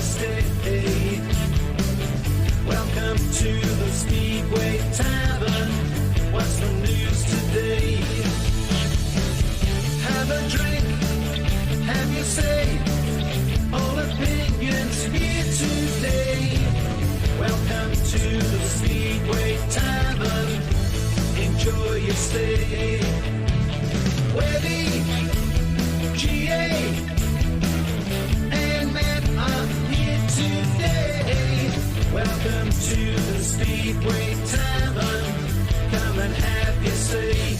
stay. Welcome to the Speedway Tavern. What's the news today? Have a drink, have your say. All opinions here today. Welcome to the Speedway Tavern. Enjoy your stay. Webby, GA, and Matt are here today. Welcome to the Speedway Tavern. Come and have your say.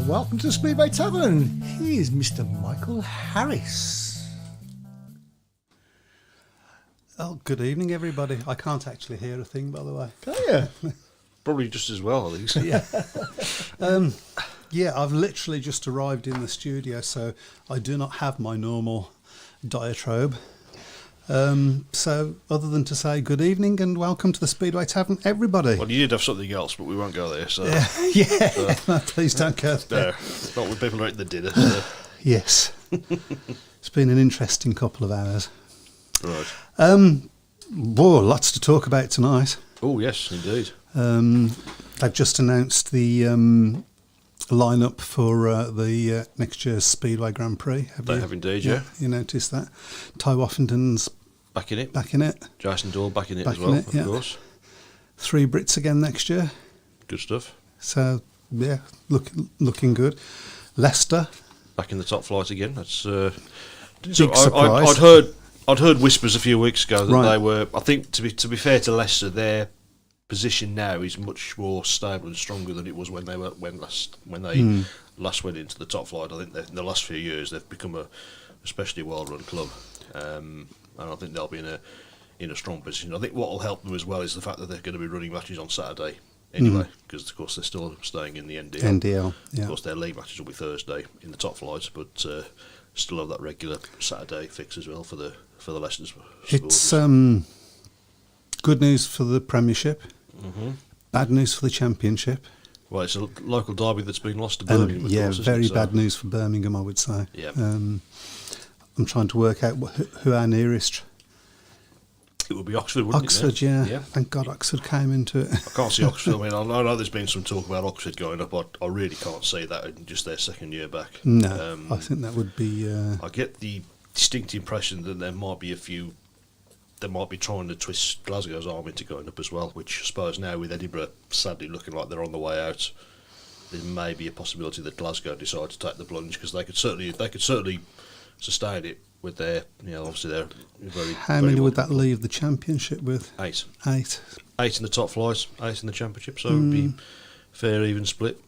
Welcome to the Speedway Tavern. Here's Mr. Michael Harris. Oh, good evening, everybody. I can't actually hear a thing, by the way. Oh, yeah. Probably just as well, I think. So. Yeah. Yeah, I've literally just arrived in the studio, so I do not have my normal diatribe. So, other than to say good evening and welcome to the Speedway Tavern, everybody. Well, you did have something else, but we won't go there. So Yeah, please don't go there. Not when people are eating the dinner. So. Yes. It's been an interesting couple of hours. Right. Whoa, lots to talk about tonight. Oh, yes, indeed. They've just announced the lineup for the next year's Speedway Grand Prix. They have indeed, yeah. You noticed that? Ty Woffington's back in it. Jason Doyle back in it as well, of course. 3 Brits again next year. Good stuff. So, yeah, looking good. Leicester. Back in the top flight again. That's big surprise. I'd heard whispers a few weeks ago that Right. they were. I think to be fair to Leicester, their position now is much more stable and stronger than it was when they last went into the top flight. I think in the last few years they've become a especially well-run club, and I think they'll be in a strong position. I think what will help them as well is the fact that they're going to be running matches on Saturday anyway, because of course they're still staying in the NDL. Yeah. Of course, their league matches will be Thursday in the top flight, but still have that regular Saturday fix as well for the Leicester Sports. It's good news for the Premiership, bad news for the Championship. Well, it's a local derby that's been lost to Birmingham. Yeah, of course, very bad news for Birmingham, I would say. Yeah. I'm trying to work out who our nearest. It would be Oxford, wouldn't Oxford, it? yeah. Thank God Oxford came into it. I can't see Oxford. I mean, I know there's been some talk about Oxford going up. I really can't see that in just their second year back. No, I think that would be... I get the distinct impression that there might be a few... They might be trying to twist Glasgow's arm into going up as well, which I suppose now with Edinburgh sadly looking like they're on the way out, there may be a possibility that Glasgow decide to take the plunge, because they could certainly sustain it with their, obviously they're very... How many would that leave the Championship with? 8. 8. 8 in the top flight, 8 in the Championship, so it would be fair, even split.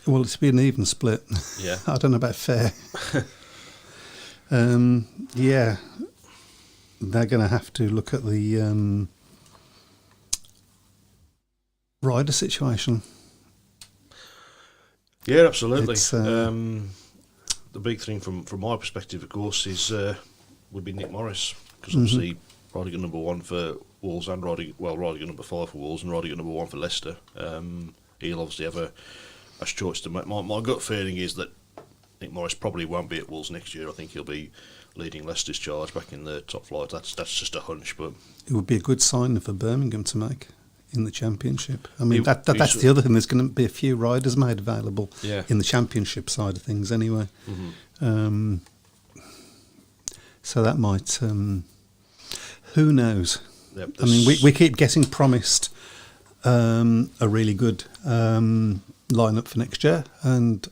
Well, it's been an even split. Yeah. I don't know about fair. Yeah. They're going to have to look at the rider situation. Yeah, absolutely. It's, the big thing from my perspective, of course, is would be Nick Morris, because obviously riding at number 1 for Wolves and riding at number 5 for Wolves and riding at number 1 for Leicester. He'll obviously have a choice to make. My gut feeling is that Nick Morris probably won't be at Wolves next year. I think he'll be leading Leicester's charge back in the top flight. That's just a hunch, but it would be a good sign for Birmingham to make in the Championship. I mean, that's the other thing. There's going to be a few riders made available in the Championship side of things anyway. So that might, who knows? Yep, I mean, we keep getting promised a really good lineup for next year, and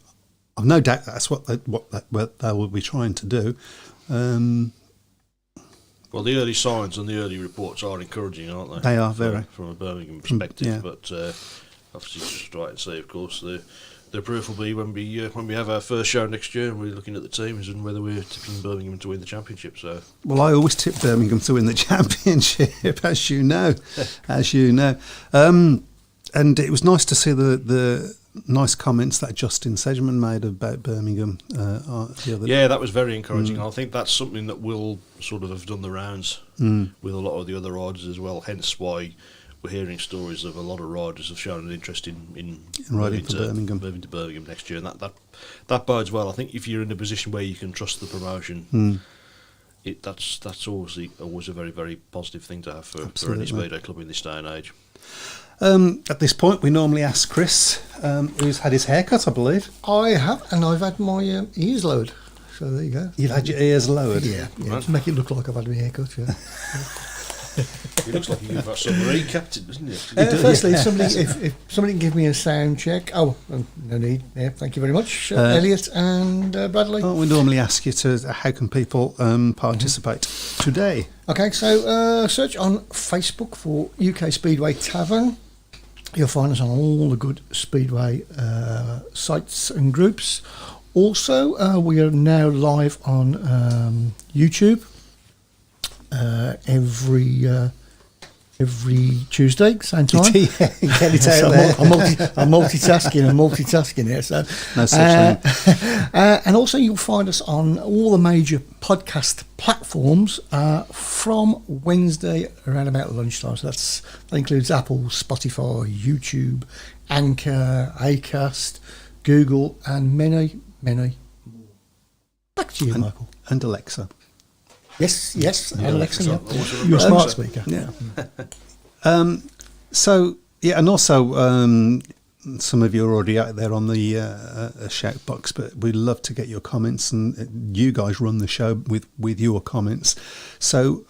I've no doubt that's what they will be trying to do. Well, the early signs and the early reports are encouraging, aren't they? They are very. From a Birmingham perspective, yeah. But obviously just try and see, of course, the proof will be when we have our first show next year and we're looking at the teams and whether we're tipping Birmingham to win the championship. So, well, I always tip Birmingham to win the championship, as you know, and it was nice to see the nice comments that Justin Sedgman made about Birmingham the other day. Yeah, that was very encouraging. I think that's something that will sort of have done the rounds with a lot of the other riders as well, hence why we're hearing stories of a lot of riders have shown an interest in riding for Birmingham. Moving to Birmingham next year, and that bodes well. I think if you're in a position where you can trust the promotion, that's always a very, very positive thing to have for any speedway club in this day and age. At this point, we normally ask Chris, who's had his haircut, I believe. I have, and I've had my ears lowered. So there you go. You've had your ears lowered? Yeah, to make it look like I've had my haircut, yeah. It looks like you've got some recapped it, doesn't it? Firstly, if somebody can give me a sound check. Oh, no need. Yeah, thank you very much, Elliot and Bradley. We normally ask you how can people participate today? Okay, so search on Facebook for UK Speedway Tavern. You'll find us on all the good Speedway sites and groups. Also, we are now live on YouTube. Every Tuesday, same time. Get it out there. I'm multitasking here. So, no such thing. And also, you'll find us on all the major podcast platforms from Wednesday around about lunchtime. So that includes Apple, Spotify, YouTube, Anchor, Acast, Google, and many, many more. Back to you, Michael. And Alexa. Yes, Yeah, Alexa. yeah. You're a smart speaker. Yeah. And also some of you are already out there on the shout box, but we'd love to get your comments, and you guys run the show with your comments. So,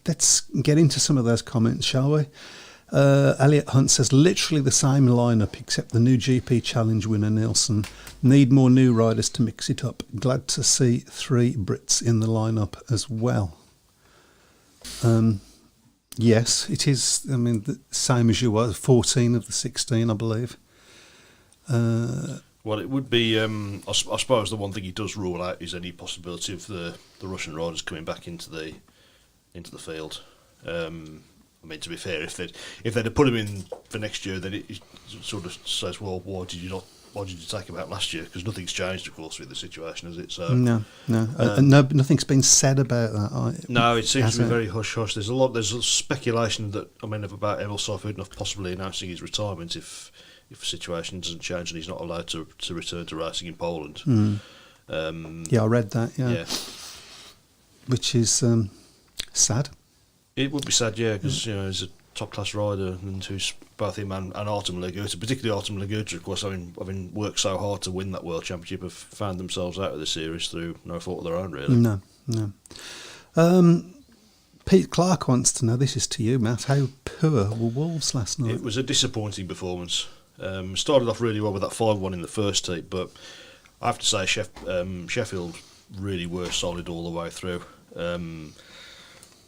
let's get into some of those comments, shall we? Elliot Hunt says, literally the same lineup except the new GP Challenge winner Nielsen. Need more new riders to mix it up. Glad to see 3 Brits in the lineup as well. Yes, it is. I mean, the same as you were. 14 of the 16, I believe. Well, it would be. I suppose the one thing he does rule out is any possibility of the Russian riders coming back into the field. I mean, to be fair, if they'd have put him in for next year, then it sort of says, well, why did you take him out last year? Because nothing's changed, of course, with the situation, has it? So no, nothing's been said about that. No, it seems to be very hush hush. There's a speculation that about Emil Seifert possibly announcing his retirement if the situation doesn't change and he's not allowed to return to racing in Poland. I read that. Yeah. Which is sad. It would be sad, yeah, because he's a top-class rider, and who's both him and Artem Leguta, particularly Artem Leguta, of course, having worked so hard to win that World Championship, have found themselves out of the series through no fault of their own, really. No. Pete Clark wants to know, this is to you, Matt, how poor were Wolves last night? It was a disappointing performance. Started off really well with that 5-1 in the first heat, but I have to say Sheffield really were solid all the way through.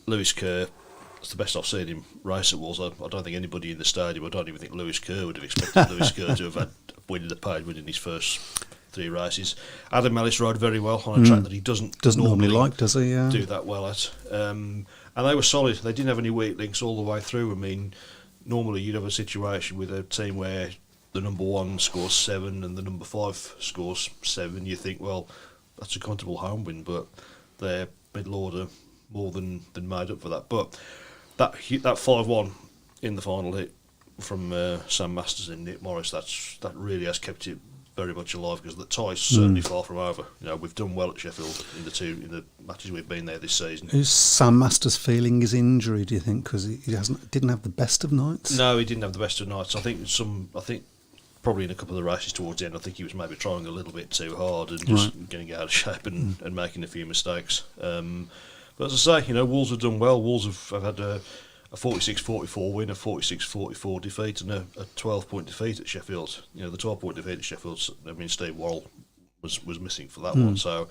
Lewis Kerr, that's the best I've seen him race at Wolves. I don't think anybody in the stadium, I don't even think Lewis Kerr would have expected Lewis Kerr to have had winning his first 3 races. Adam Ellis rode very well on a track that he doesn't normally like, does he? Do that well at. And they were solid. They didn't have any weak links all the way through. I mean, normally you'd have a situation with a team where the number 1 scores 7 and the number 5 scores 7. You think, well, that's a comfortable home win, but their middle order more than made up for that. But that 5-1 in the final hit from Sam Masters and Nick Morris, that really has kept it very much alive, because the tie's certainly far from over. We've done well at Sheffield in the matches we've been there this season. Is Sam Masters feeling his injury, do you think, because he didn't have the best of nights? No, he didn't have the best of nights. I think probably in a couple of the races towards the end, I think he was maybe trying a little bit too hard and just getting out of shape and making a few mistakes. But as I say, Wolves have done well. Wolves have had a 46-44 win, a 46-44 defeat, and a 12-point defeat at Sheffield. The 12-point defeat at Sheffield, Steve Worrell was missing for that one. So,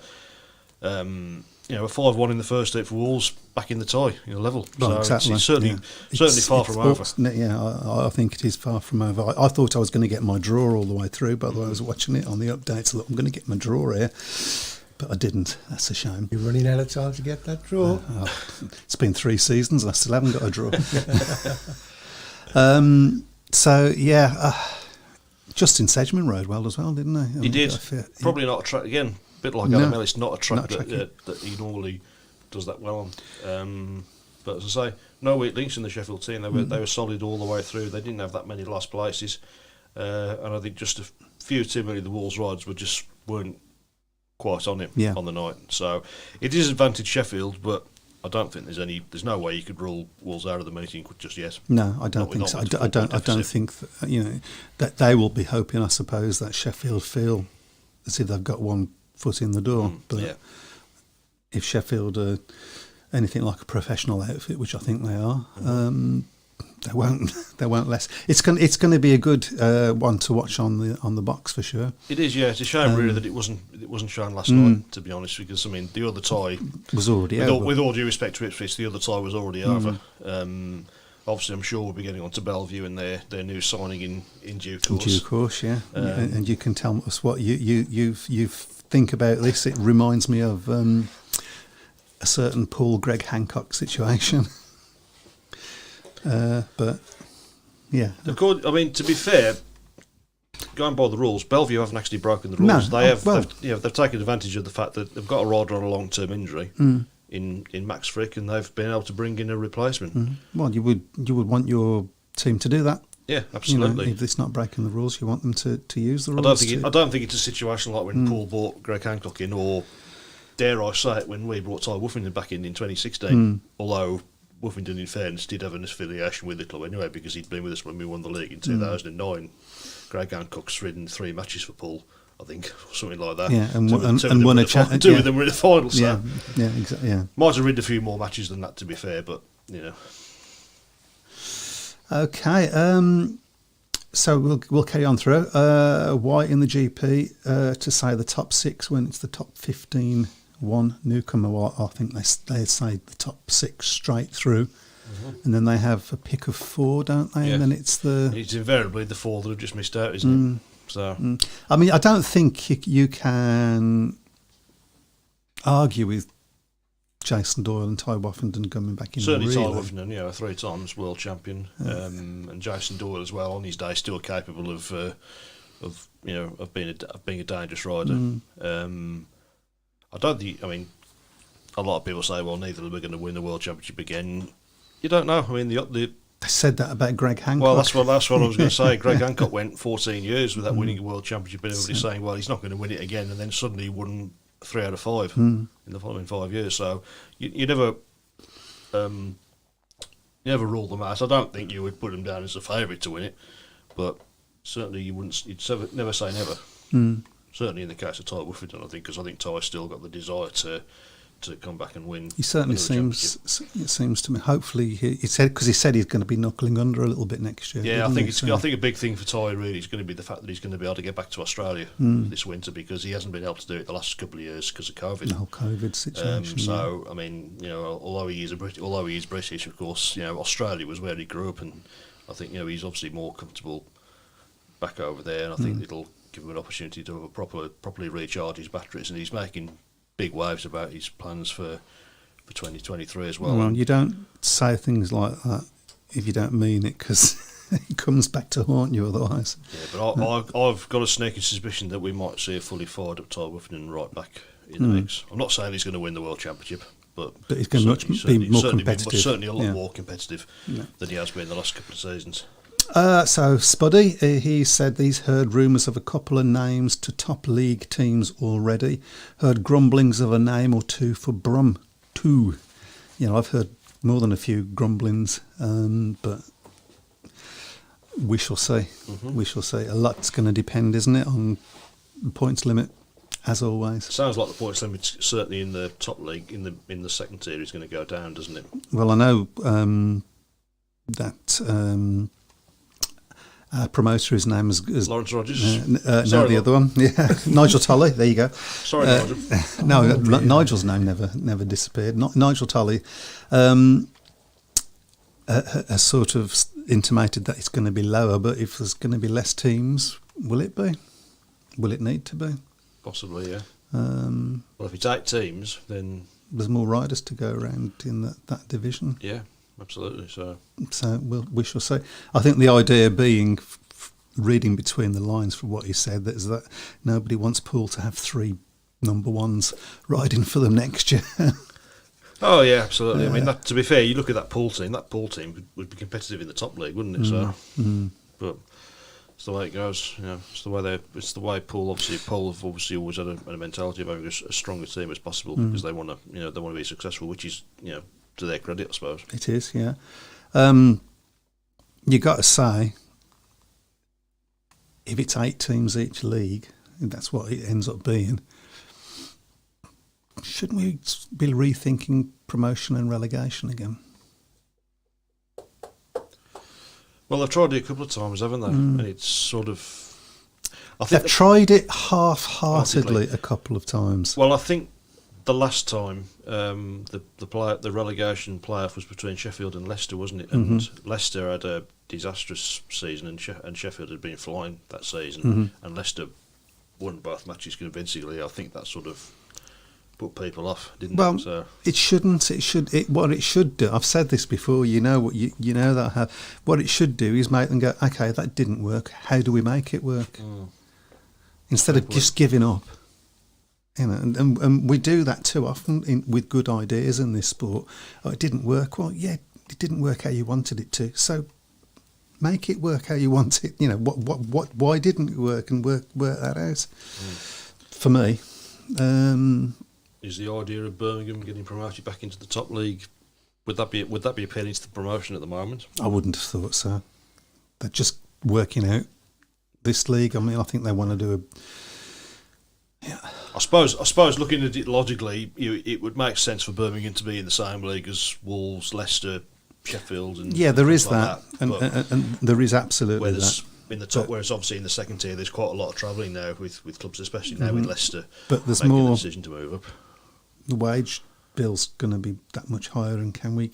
a 5-1 in the first heat for Wolves, back in the tie, level. Well, so exactly. it's certainly far from over. I think it is far from over. I thought I was going to get my draw all the way through, but I was watching it on the updates. Look, I'm going to get my draw here. But I didn't. That's a shame. You're running out of time to get that draw. It's been 3 seasons and I still haven't got a draw. Justin Sedgman rode well as well, didn't he? He did. Probably not a track, again, a bit like Adam Ellis, not a track that he normally does that well on. But as I say, no weak links in the Sheffield team. They were solid all the way through. They didn't have that many last places. And I think just a few too many of the Wolves rides weren't quite on him on the night. So it is advantage Sheffield, but I don't think there's no way you could rule Wolves out of the meeting just yet. No, I don't think so. I don't think that they will be hoping, I suppose, that Sheffield feel as if they've got one foot in the door. But if Sheffield are anything like a professional outfit, which I think they are, they won't less. It's going to be a good one to watch on the box for sure. It is, yeah. It's a shame really that it wasn't shown last night, to be honest, because the other tie was already over. With all due respect to Ipswich, the other tie was already over. Obviously, I'm sure we'll be getting on to Bellevue and their new signing in due course. In due course, yeah. And you can tell us what you think about this. It reminds me of a certain Paul Greg Hancock situation. But yeah, to be fair, going by the rules, Bellevue haven't actually broken the rules. They've taken advantage of the fact that they've got a rider on a long-term injury in Max Frick, and they've been able to bring in a replacement. Well, you would want your team to do that. Yeah, absolutely. If it's not breaking the rules, you want them to use the rules. I don't think it's a situation like when Paul brought Greg Hancock in, or dare I say it, when we brought Ty Woofington back in 2016. Although Woofington, in fairness, did have an affiliation with the club anyway, because he'd been with us when we won the league in 2009. Greg Hancock's ridden 3 matches for Paul, I think, or something like that. Yeah, and won a two of them were in the final. So yeah, exactly. Yeah, might have ridden a few more matches than that, to be fair, but Okay, so we'll carry on through. Why in the GP to say the top 6 when it's the top 15? One newcomer? Well, I think they say the top 6 straight through, and then they have a pick of 4, don't they? Yeah. And then it's invariably the 4 that have just missed out, isn't it? So I don't think you can argue with Jason Doyle and Ty Woffington coming back in. Certainly Ty Woffington, 3 times world champion, and Jason Doyle as well on his day, still capable of being a dangerous rider. I don't think. A lot of people say, well, neither of them are going to win the world championship again. You don't know. They said that about Greg Hancock. Well, that's what I was going to say. Greg Hancock went 14 years without winning a world championship, and everybody's saying, well, he's not going to win it again, and then suddenly he won 3 out of 5 in the following 5 years. So you never rule them out. I don't think you would put them down as a favourite to win it, but certainly you'd never say never. Certainly in the case of Ty Woofington, I think, because I think Ty's still got the desire to come back and win. He certainly seems. It seems to me. Hopefully, he said he's going to be knuckling under a little bit next year. Yeah, I think a big thing for Ty really is going to be the fact that he's going to be able to get back to Australia this winter, because he hasn't been able to do it the last couple of years because of COVID. The whole COVID situation. Although he is British, of course, Australia was where he grew up, and I think he's obviously more comfortable back over there, and I think it'll give him an opportunity to properly recharge his batteries, and he's making big waves about his plans for 2023 as well. Well, you don't say things like that if you don't mean it, because it comes back to haunt you otherwise. Yeah, but I've got a sneaking suspicion that we might see a fully fired up Ty Woofington right back in the mix. I'm not saying he's going to win the world championship, but he's going to be more competitive. Certainly a lot more competitive than he has been the last couple of seasons. So Spuddy, he said he's heard rumours of a couple of names to top league teams already. Heard grumblings of a name or 2 for Brum. 2. I've heard more than a few grumblings, but We shall see. We shall see. A lot's going to depend, isn't it, on the points limit, as always. Sounds like the points limit, certainly in the top league, in the second tier, is going to go down, doesn't it? Well, I know that our promoter, his name is Lawrence Rogers. no, the other one. Yeah, Nigel Tolley. There you go. Sorry, Nigel. No, Nigel's name never disappeared. Nigel Tolley has sort of intimated that it's going to be lower, but if there's going to be less teams, will it be? Will it need to be? Possibly, yeah. Well, if it's 8 teams, then there's more riders to go around in that division. Yeah, absolutely. So we shall see. I think the idea being, reading between the lines from what he said, that is that nobody wants Poole to have 3 number ones riding for them next year. Oh yeah, absolutely. I mean, to be fair, you look at that Poole team. That Poole team would be competitive in the top league, wouldn't it? But it's the way it goes. You know, it's the way Poole have obviously always had a mentality of having as stronger team as possible because they want to be successful, which is to their credit, I suppose. It is, yeah. You got to say, if it's 8 teams each league, that's what it ends up being. Shouldn't we be rethinking promotion and relegation again? Well, they've tried it a couple of times, haven't they? And it's sort of... They've tried it half-heartedly a couple of times. Well, I think the last time the relegation playoff was between Sheffield and Leicester, wasn't it? And Leicester had a disastrous season, and Sheffield had been flying that season, and Leicester won both matches convincingly. I think that sort of put people off, didn't it? So. It shouldn't. What it should do. I've said this before. You know that I have. What it should do is make them go, okay, that didn't work. How do we make it work? Instead of just giving up. And we do that too often with good ideas in this sport. Oh, it didn't work. Well, yeah, it didn't work how you wanted it to. So make it work how you want it. Why didn't it work, and work that out. For me. Is the idea of Birmingham getting promoted back into the top league, would that be appealing to the promotion at the moment? I wouldn't have thought so. They're just working out this league. I mean, I think they want to do I suppose looking at it logically, it would make sense for Birmingham to be in the same league as Wolves, Leicester, Sheffield, and there is like that. And there is absolutely that. In the top, whereas obviously in the second tier, there's quite a lot of travelling now with clubs, especially now with Leicester. But there's making more the decision to move up. The wage bill's going to be that much higher, and can they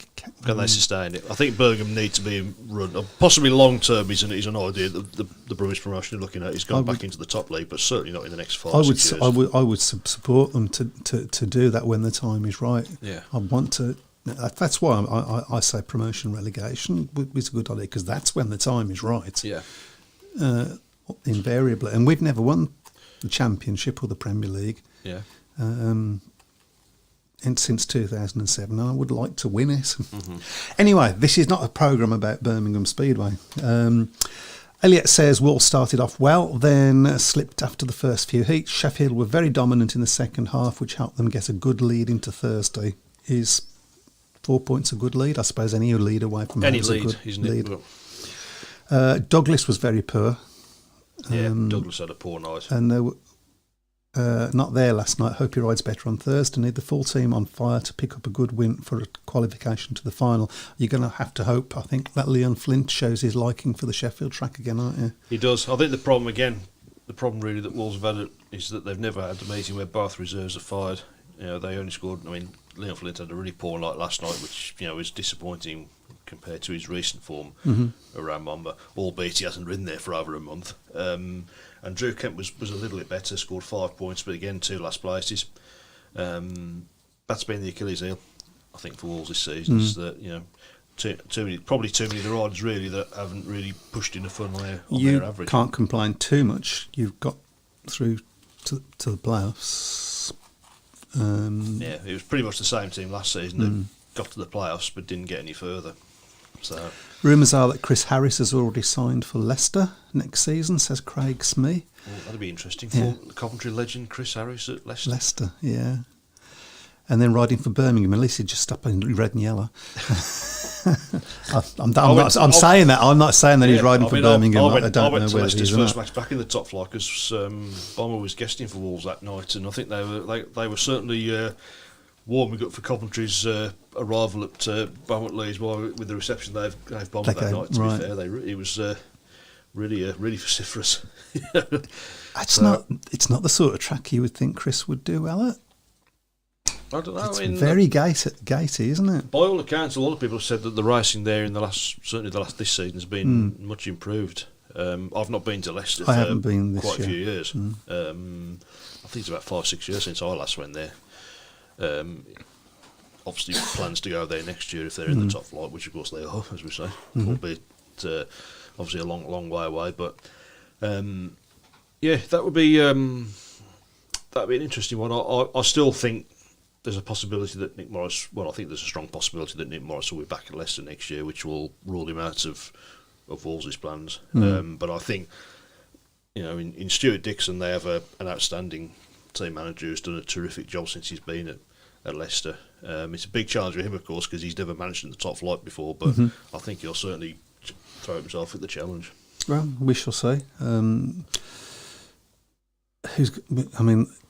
sustain it? I think Birmingham need to be run, possibly long term. Is an idea that the British promotion are looking at is going back into the top league, but certainly not in the next 5 or 6 years. I would support them to do that when the time is right. Yeah, I want to. That's why I say promotion relegation is a good idea, because that's when the time is right. Yeah. Invariably, and we've never won the Championship or the Premier League. Yeah. And since 2007, I would like to win it. Anyway, this is not a programme about Birmingham Speedway. Elliot says Wolves started off well, then slipped after the first few heats. Sheffield were very dominant in the second half, which helped them get a good lead into Thursday. Is 4 points a good lead? I suppose any lead away from any lead, lead, a good isn't lead. It? Douglas was very poor. Yeah, Douglas had a poor night. And they were not there last night. Hope he rides better on Thursday. Need the full team on fire to pick up a good win for a qualification to the final. You're going to have to hope, I think, that Leon Flint shows his liking for the Sheffield track again, aren't you? He does. I think the problem really that Wolves have had is that they've never had a meeting where both reserves are fired. They only scored. I mean, Leon Flint had a really poor night last night, which was disappointing compared to his recent form around Mamba, albeit he hasn't ridden there for over a month. And Drew Kemp was a little bit better, scored 5 points, but again 2 last places. That's been the Achilles heel, I think, for Wolves this season. Is that too many of the riders really that haven't really pushed in a fun way on their average. You can't complain too much. You've got through to the playoffs. It was pretty much the same team last season that got to the playoffs but didn't get any further. So rumours are that Chris Harris has already signed for Leicester next season, says Craig Smee. That'd be interesting. For Coventry legend Chris Harris at Leicester. Leicester, yeah. And then riding for Birmingham, at least he'd just stop in red and yellow. I'm saying that. I'm not saying that he's riding for Birmingham. I don't know went to whether Leicester's he's first not. match back in the top flight because Bomber was guesting for Wolves that night, and I think they were certainly warming up for Coventry's arrival at Beaumont Leeds with the reception they gave Bomber that night. To be fair, it was really vociferous. It's not the sort of track you would think Chris would do well at. I don't know. It's very gatey, isn't it? By all accounts, a lot of people have said that the racing there in certainly the last this season has been much improved. I've not been to Leicester I haven't been this quite a few year. years. I think it's about 5-6 years since I last went there. Obviously, plans to go there next year if they're in the top flight, which of course they are, as we say. Albeit obviously a long way away, but that would be an interesting one. I still think there's a possibility that Nick Morris. Well, I think there's a strong possibility that Nick Morris will be back at Leicester next year, which will rule him out of Wolves' plans. But I think, in Stuart Dixon, they have an outstanding team manager who's done a terrific job since he's been at Leicester. It's a big challenge for him, of course, because he's never managed in the top flight before. But I think he'll certainly throw himself at the challenge. Well, we shall see.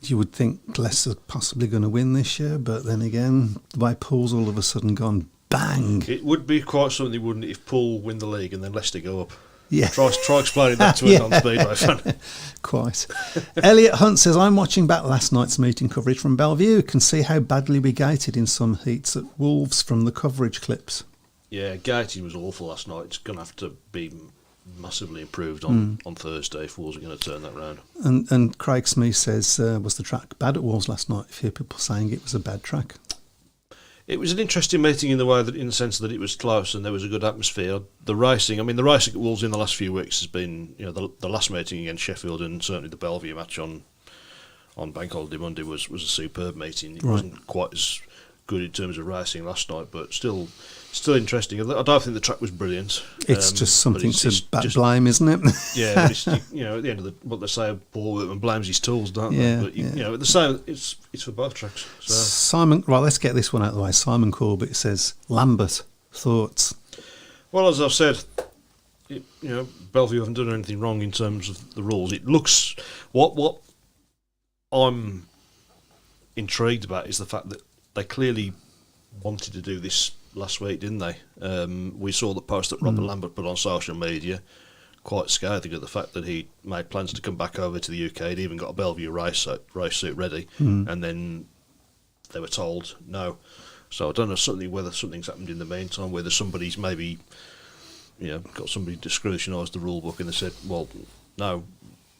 You would think Leicester's possibly going to win this year, but then again, why Paul's all of a sudden gone bang? It would be quite something, wouldn't it, if Poole win the league and then Leicester go up? Yeah. Try explaining that to a non-Speedway fan. Quite. Elliot Hunt says, I'm watching back last night's meeting coverage from Bellevue. Can see how badly we gated in some heats at Wolves from the coverage clips. Yeah, gating was awful last night. It's going to have to be massively improved on Thursday if Wolves are going to turn that round. And Craig Smith says, was the track bad at Wolves last night? If you hear people saying it was a bad track. It was an interesting meeting in the sense that it was close and there was a good atmosphere. The racing at Wolves in the last few weeks has been, the last meeting against Sheffield and certainly the Bellevue match on Bank Holiday Monday was a superb meeting. It wasn't quite as good in terms of racing last night, but still interesting. I don't think the track was brilliant. It's just something to blame, isn't it? Yeah, but at the end of what they say, Paul Whitman blames his tools, don't they? But the same, it's for both tracks. So. Simon, right, let's get this one out of the way. Simon Corbett says, Lambert, thoughts? Well, as I've said, Bellevue haven't done anything wrong in terms of the rules. It looks what I'm intrigued about is the fact that they clearly wanted to do this last week, didn't they? We saw the post that Robert Lambert put on social media, quite scathing at the fact that he made plans to come back over to the UK. He'd even got a Bellevue race suit ready, and then they were told no. So I don't know whether something's happened in the meantime, whether somebody's maybe got somebody to scrutinise the rule book and they said, well, no,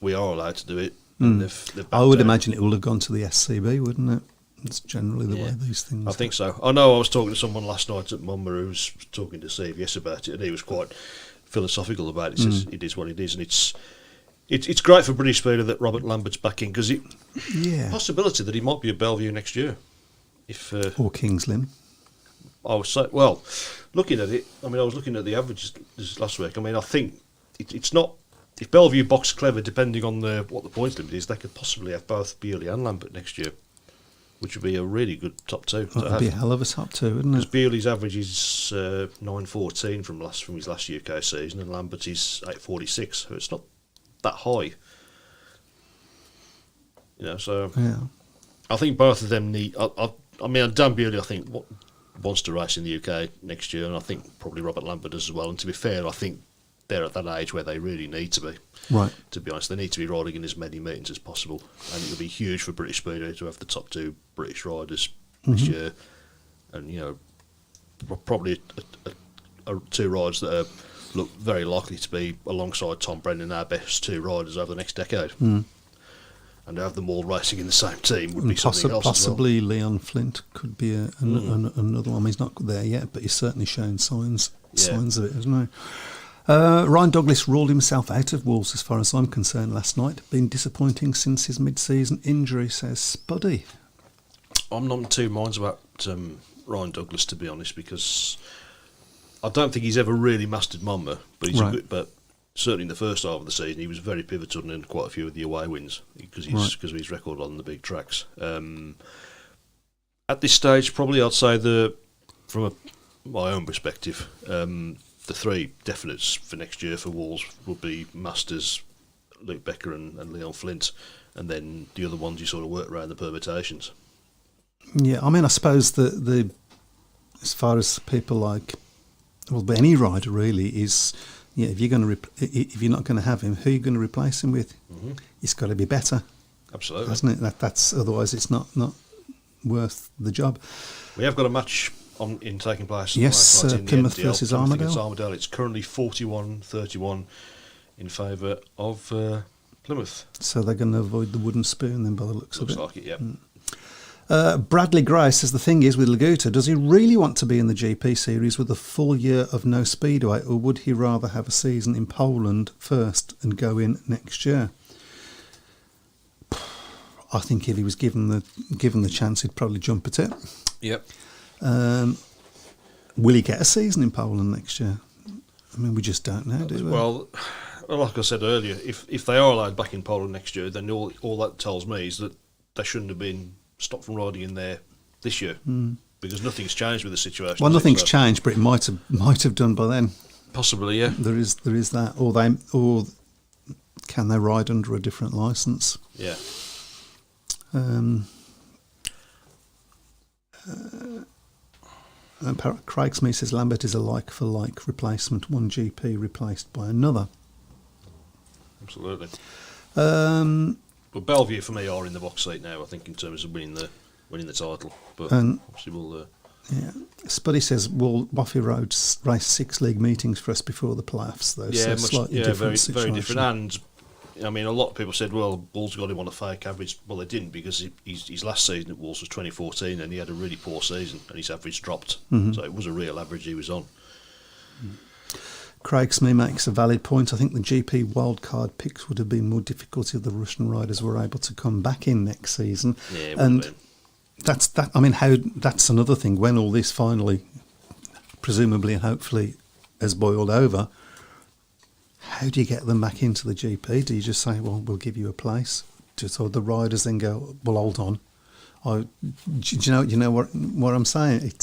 we are allowed to do it. And they've I would imagine it will have gone to the SCB, wouldn't it? It's generally the way these things. I think so. I know I was talking to someone last night at Monmouth who was talking to CVS about it, and he was quite philosophical about it. He says it is what it is, and it's great for British Speedway that Robert Lambert's back in because possibility that he might be at Bellevue next year, or Kings Lynn. I was looking at it. I was looking at the averages this last week. I think it's not. If Bellevue box clever, depending on what the points limit is, they could possibly have both Bewley and Lambert next year, which would be a really good top two. That would be a hell of a top two, wouldn't it? Because Bewley's average is 9.14 from his last UK season, and Lambert is 8.46, so it's not that high. So I think both of them need. Dan Bewley, I think, wants to race in the UK next year, and I think probably Robert Lambert does as well. And to be fair, I think they're at that age where they really need to be. Right. To be honest, they need to be riding in as many meetings as possible, and it will be huge for British Speedway to have the top two British riders this year, and probably two riders that look very likely to be alongside Tom Brennan, our best two riders over the next decade. And to have them all racing in the same team would be something else. Possibly as well. Leon Flint could be another one. He's not there yet, but he's certainly shown signs of it, hasn't he? Ryan Douglas ruled himself out of Wolves as far as I'm concerned last night. Been disappointing since his mid-season injury, says Spuddy. I'm not in two minds about Ryan Douglas, to be honest, because I don't think he's ever really mastered Monmouth, but he's but certainly in the first half of the season he was very pivotal in quite a few of the away wins because of his record on the big tracks. At this stage, probably I'd say from a my own perspective, the three definites for next year for Wolves would be Masters, Luke Becker and Leon Flint, and then the other ones you sort of work around the permutations. Yeah, I mean, I suppose the as far as people like, well, any rider really is, yeah, if you're going to if you're not going to have him, who are you going to replace him with? Mm-hmm. It's got to be better. Absolutely, hasn't it? That's otherwise it's not worth the job. We have got a match in taking place. Yes, Plymouth versus Armadale. Armadale. It's currently 41-31 in favour of Plymouth. So they're going to avoid the wooden spoon then, by the looks of it. Looks like it, yeah. Bradley Gray says the thing is with Laguta, does he really want to be in the GP series with a full year of no Speedway, or would he rather have a season in Poland first and go in next year? I think if he was given the chance, he'd probably jump at it. Yep. Will he get a season in Poland next year? I mean, we just don't know, do we? Well, like I said earlier, if they are allowed back in Poland next year, then all that tells me is that they shouldn't have been stopped from riding in there this year, because nothing's changed with the situation. Well, nothing's changed, but it might have done by then. Possibly, yeah. There is that, or can they ride under a different licence? Yeah. Craig Smith says Lambert is a like-for-like replacement, one GP replaced by another. Absolutely. But Bellevue for me are in the box seat now, I think, in terms of winning the title. But obviously we'll. Yeah, Spuddy says, "Will Waffy Road race 6 league meetings for us before the playoffs?" Though, yeah, so slightly very situation. different. And I mean, a lot of people said, "Well, Wolves got him on a fake average." Well, they didn't, because his last season at Wolves was 2014, and he had a really poor season, and his average dropped. Mm-hmm. So it was a real average he was on. Craig Smee makes a valid point. I think the GP wildcard picks would have been more difficult if the Russian riders were able to come back in next season. Yeah, and that's that. I mean, that's another thing. When all this finally, presumably and hopefully, has boiled over, how do you get them back into the GP? Do you just say, "Well, we'll give you a place"? So the riders then go, "Well, hold on." Do you know what I'm saying?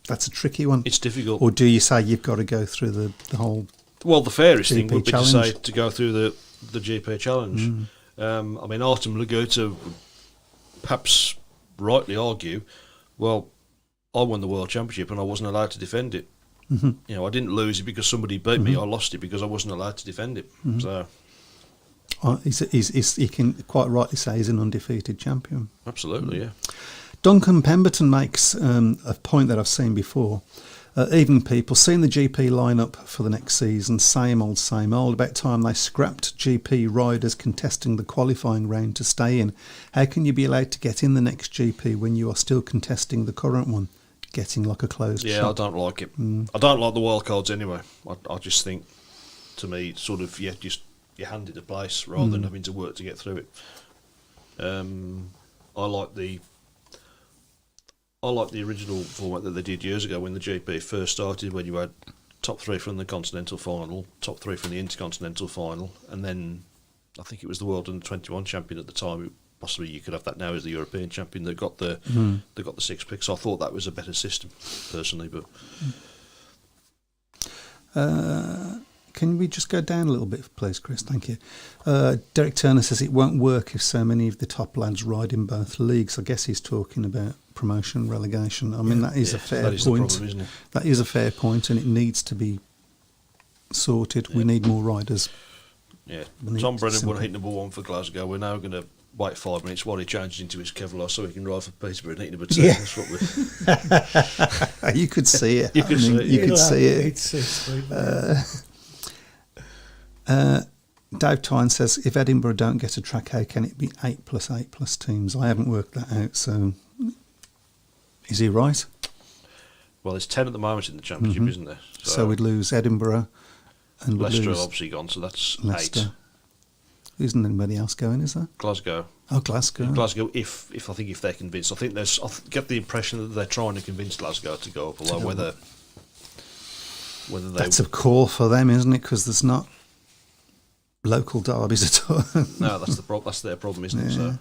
That's a tricky one. It's difficult. Or do you say you've got to go through the whole? Well, the fairest GP thing would be challenge. to go through the GP challenge. I mean, Artem Laguta would perhaps rightly argue, well, I won the World Championship and I wasn't allowed to defend it. Mm-hmm. You know, I didn't lose it because somebody beat me. I lost it because I wasn't allowed to defend it. Mm-hmm. So he can quite rightly say he's an undefeated champion. Absolutely, yeah. Duncan Pemberton makes a point that I've seen before. Even people seeing the GP lineup for the next season, same old. About time they scrapped GP riders contesting the qualifying round to stay in. How can you be allowed to get in the next GP when you are still contesting the current one? Getting like a closed shop. Yeah, I don't like it. I don't like the wildcards anyway. I just think, to me, sort of, you're handed a place rather than having to work to get through it. I like the original format that they did years ago when the GP first started, when you had top 3 from the Continental final, top 3 from the Intercontinental final, and then I think it was the World Under-21 champion at the time. Possibly you could have that now as the European champion that got the 6 picks. I thought that was a better system, personally. But can we just go down a little bit, please, Chris? Thank you. Derek Turner says it won't work if so many of the top lads ride in both leagues. I guess he's talking about promotion, relegation. I mean, that is a fair point. The problem, isn't it? That is a fair point, and it needs to be sorted. We need more riders. Yeah, Tom Brennan won heat number 1 for Glasgow. We're now going to wait 5 minutes while he changes into his Kevlar so he can ride for Peterborough in heat number 2. Yeah. That's what we're... You could see it. You could see it. It's Dave Tyne says, if Edinburgh don't get a track, how can it be 8+8+ teams? I haven't worked that out, so is he right? Well, there's 10 at the moment in the championship, isn't there? So we'd lose Edinburgh and we'd Leicester lose obviously gone, so that's Leicester. 8. Isn't anybody else going, is there? Glasgow. Oh, Glasgow. Glasgow, if they're convinced. I get the impression that they're trying to convince Glasgow to go up, although whether they... That's a call for them, isn't it? Because there's not local derbies at all. No, that's their problem, isn't it? So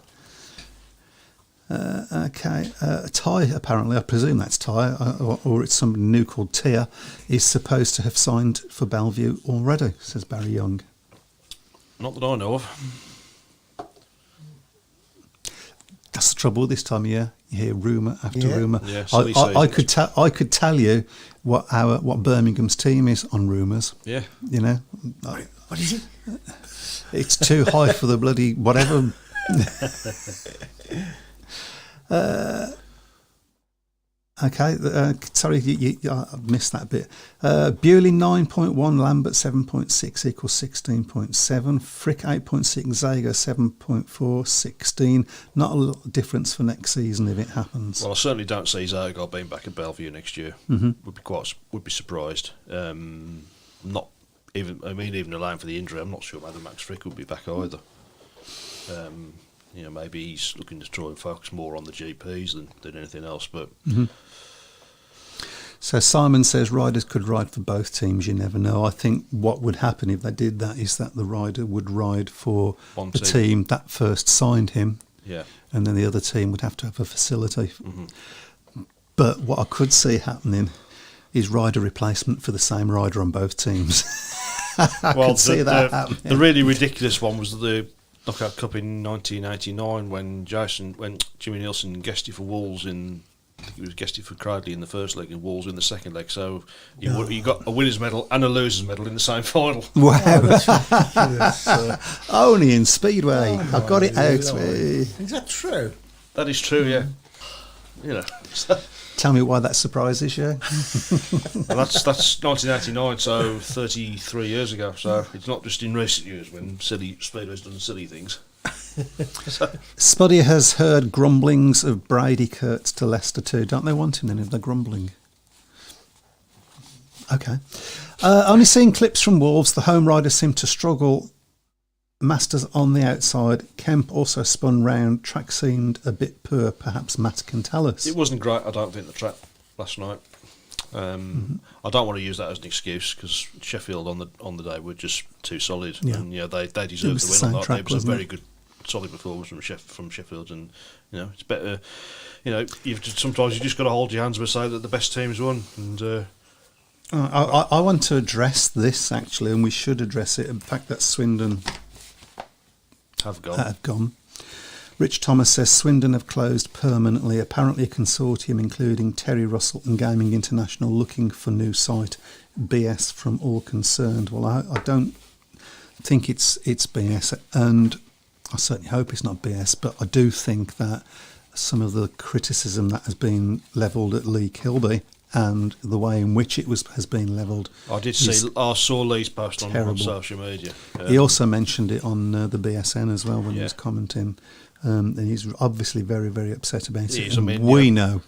Okay, Ty, apparently, I presume that's Ty, or it's somebody new called Tia, is supposed to have signed for Bellevue already, says Barry Young. Not that I know of. That's the trouble this time of year. You hear rumour after rumour. Yeah, I could tell you what Birmingham's team is on rumours. Yeah. You know, What is it? it's too high for the bloody whatever. Okay, sorry, I missed that bit. Bewley 9.1, Lambert 7.6 equals 16.7, Frick 8.6, Zago 7.4, 16. Not a lot of difference for next season if it happens. Well, I certainly don't see Zago being back at Bellevue next year. Mm-hmm. Would be surprised. Not even. I mean, even allowing for the injury, I'm not sure whether Max Frick would be back either. Maybe he's looking to try and focus more on the GPs than anything else. But So Simon says riders could ride for both teams. You never know. I think what would happen if they did that is that the rider would ride for One the team. team that first signed him, yeah, and then the other team would have to have a facility. Mm-hmm. But what I could see happening is rider replacement for the same rider on both teams. I could see that happening. The really ridiculous one was the Knockout Cup in 1989 when Jimmy Nielsen guested for Wolves I think he was guested for Cradley in the first leg and Wolves in the second leg. So you got a winner's medal and a loser's medal in the same final. Wow. Only in Speedway. I got it out. Is that true? That is true, yeah. You know, Tell me why that surprises you. and that's 1989, so 33 years ago. So it's not just in recent years when Speedway's done silly things. Spuddy has heard grumblings of Brady Kurtz to Leicester too. Don't they want him then if they're grumbling? Okay. Only seeing clips from Wolves, the home riders seem to struggle. Masters on the outside. Kemp also spun round. Track seemed a bit poor. Perhaps Matt can tell us. It wasn't great, I don't think, the track last night. I don't want to use that as an excuse because Sheffield on the day were just too solid. Yeah. And they deserved was the the win on same that. track, It was a wasn't very it? good, solid performance from Sheffield, and it's better. Sometimes you just got to hold your hands and say that the best team's won. And I want to address this actually, and we should address it. The fact that Swindon have gone. have gone. Rich Thomas says Swindon have closed permanently. Apparently a consortium including Terry Russell and Gaming International looking for new site. BS from all concerned. Well, I don't think it's BS, and I certainly hope it's not BS, but I do think that some of the criticism that has been levelled at Lee Kilby and the way in which it has been levelled. I saw Lee's post on social media. He also mentioned it on the BSN as well when he Yeah. was commenting. And he's obviously very, very upset about He it. is, And I mean, we yeah. know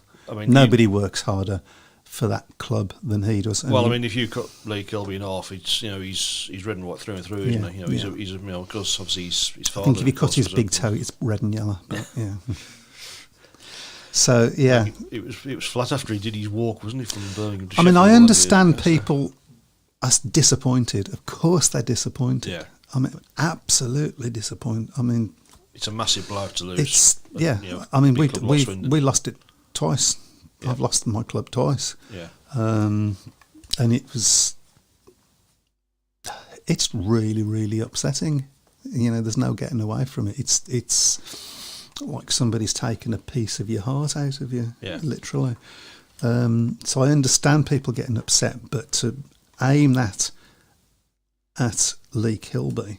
nobody works harder for that club than he does. And Well, I mean, if you cut Lee Kilby in half, it's he's red and white through and through, isn't Yeah, he? yeah. He's because obviously his I father. think if you of cut course, his was big a- toe, it's red and yellow. But, yeah. So, yeah. It was flat after he did his walk, wasn't he, from Birmingham to I mean, Sheffield, I wasn't understand it? people are disappointed. Of course they're disappointed. Yeah. I mean, absolutely disappointed. I mean, It's a massive blow to lose. it's, But, yeah. you know, I mean, big club like Swindon. we lost it twice. Yeah. I've lost my club twice. Yeah. And it's really, really upsetting. There's no getting away from it. It's like somebody's taken a piece of your heart out of you, Yeah. literally. So I understand people getting upset, but to aim that at Lee Kilby,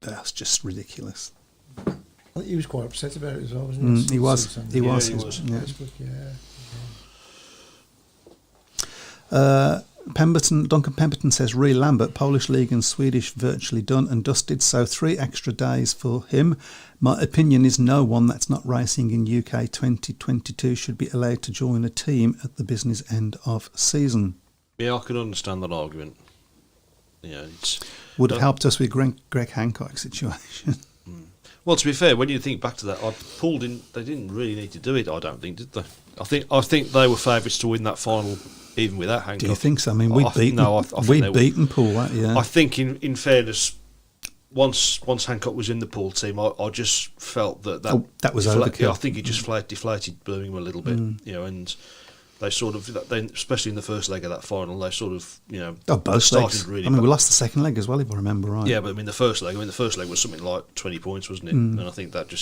that's just ridiculous. I think he was quite upset about it as well, wasn't he? He was. Yeah, He was. he was. Yeah. Facebook, Duncan Pemberton says, Ree Lambert, Polish League and Swedish virtually done and dusted, so 3 extra days for him. My opinion is no one that's not racing in UK 2022 should be allowed to join a team at the business end of season. Yeah, I can understand that argument. Would have helped us with Greg Hancock's situation. Well, to be fair, when you think back to that, they didn't really need to do it, I don't think, did they? I think they were favourites to win that final, even without Hancock. Do you think so? I mean, we'd beaten Poole that year. I think, in fairness, once Hancock was in the pool team, I just felt that that was overkill. Yeah, I think it just deflated Birmingham a little bit, and they sort of, especially in the first leg of that final, they sort of, both started legs. really. We lost the second leg as well, if I remember right. Yeah, but the first leg was something like 20 points, wasn't it? And I think that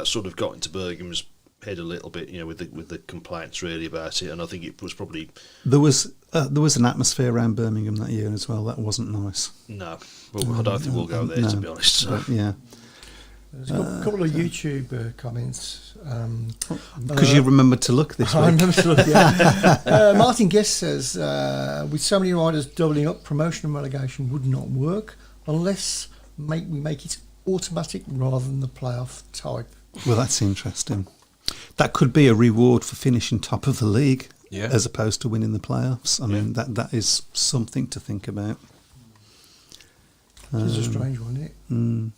sort of got into Birmingham's head a little bit, with the complaints really about it, and I think it was probably there was an atmosphere around Birmingham that year as well that wasn't nice. No, well, I don't think we'll go there to be honest. So. But, yeah. There's a couple of YouTube comments. Because you remembered to look this week. I remember to look, yeah. Martin Guest says, with so many riders doubling up, promotion and relegation would not work unless we make it automatic rather than the playoff type. Well, that's interesting. That could be a reward for finishing top of the league, as opposed to winning the playoffs. I mean, that is something to think about. It's a strange one, isn't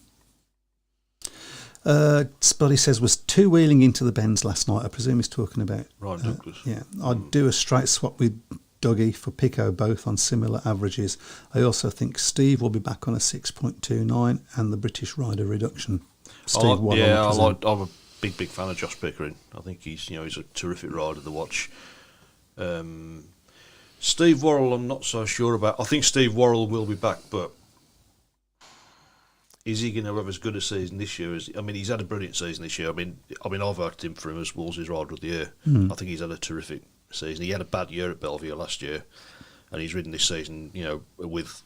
it? Spuddy says, was two-wheeling into the bends last night. I presume he's talking about... Ryan Douglas. Yeah. I'd do a straight swap with Dougie for Pico, both on similar averages. I also think Steve will be back on a 6.29 and the British rider reduction. Steve Waddle, I'm a big fan of Josh Pickering. I think he's a terrific rider to watch. Steve Worrell, I'm not so sure about. I think Steve Worrell will be back, but is he going to have as good a season this year as? I mean, he's had a brilliant season this year. I mean, I've voted him for him as Wolves' Rider of the Year. I think he's had a terrific season. He had a bad year at Belvoir last year, and he's ridden this season, with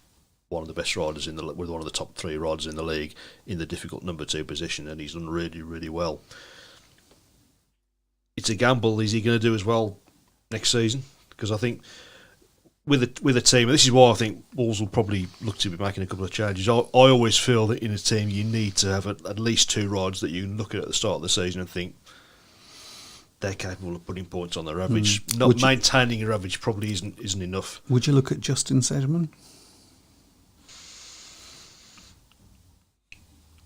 one of the best riders with one of the top 3 riders in the league in the difficult number 2 position, and he's done really, really well. It's a gamble. Is he going to do as well next season? Because I think with a team, and this is why I think Wolves will probably look to be making a couple of changes. I always feel that in a team you need to have at least 2 riders that you can look at the start of the season and think they're capable of putting points on their average. Not maintaining your average probably isn't enough. Would you look at Justin Sedgman?